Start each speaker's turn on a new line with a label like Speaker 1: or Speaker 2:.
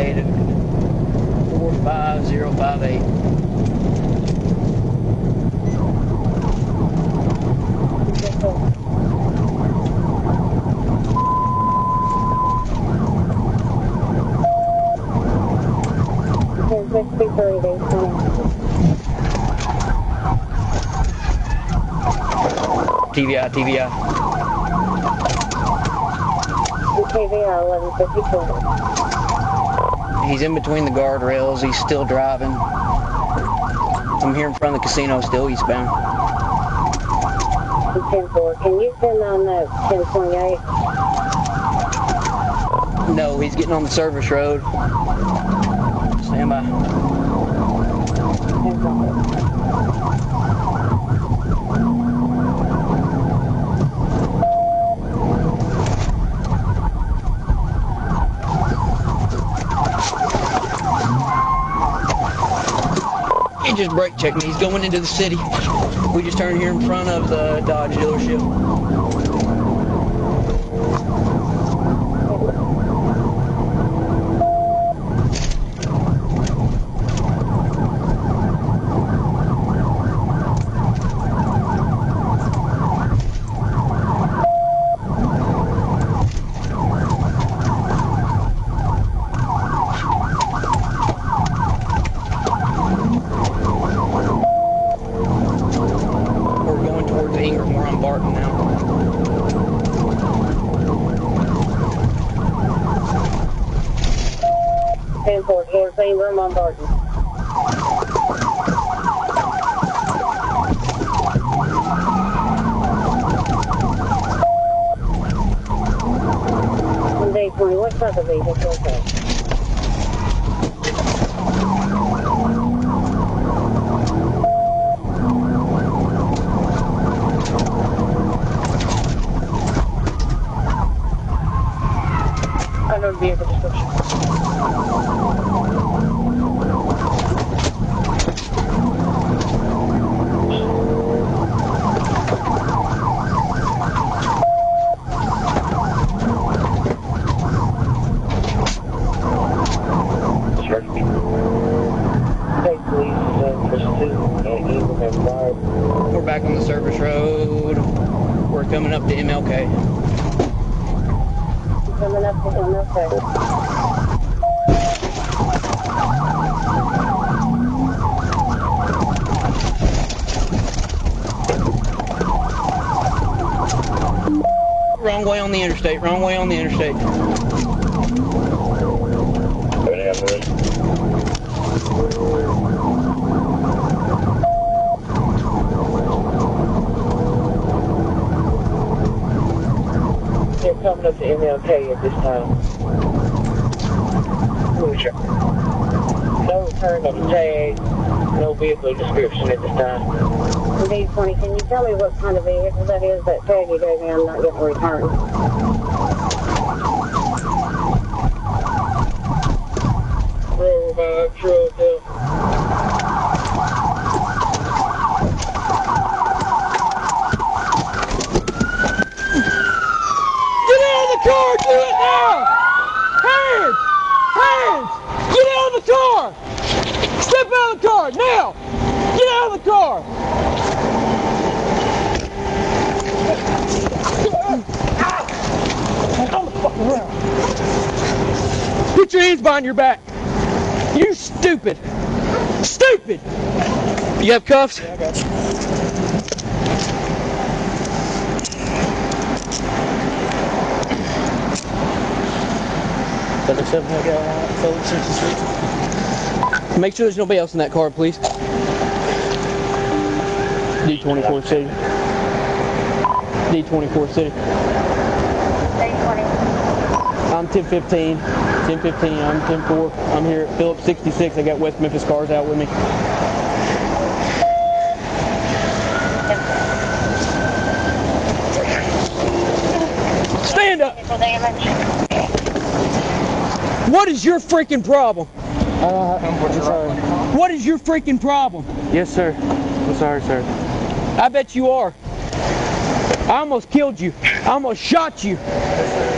Speaker 1: Interstate 45058. TVI.
Speaker 2: TVI 1154.
Speaker 1: He's in between the guardrails. He's still driving. I'm here in front of the casino, still eastbound.
Speaker 2: 10-4. Can you send on that 1028?
Speaker 1: No, he's getting on the service road. Stand by. He just brake checked me. He's going into the city. We just turned here in front of the Dodge dealership. Ingram, we're on Barton now.
Speaker 2: Here's Ingram on Barton. Day 20, what type of vehicle is that? Unknown vehicle description.
Speaker 1: We're back on the service road. We're coming up to MLK.
Speaker 2: Coming up to MLK.
Speaker 1: Wrong way on the interstate. Wrong way on the interstate.
Speaker 2: They're coming up to MLK at this time. No return of the tag, no vehicle description at this time. D20, can you tell me what kind of vehicle that is? That tag you gave me, I'm not getting returned. Roll truck.
Speaker 1: Car, do it now! Hands! Hands! Get out of the car! Step out of the car, now! Get out of the car! Put your hands behind your back. You stupid! Stupid! You have cuffs?
Speaker 2: Yeah, I got you.
Speaker 1: Make sure there's nobody else in that car, please. D24 City. D24 City. I'm 1015. 1015. I'm 104. I'm here at Phillips 66. I got West Memphis cars out with me. Stand up. What is your freaking problem? What is your freaking problem?
Speaker 3: Yes, sir. I'm sorry, sir.
Speaker 1: I bet you are. I almost killed you. I almost shot you.
Speaker 3: Yes, sir.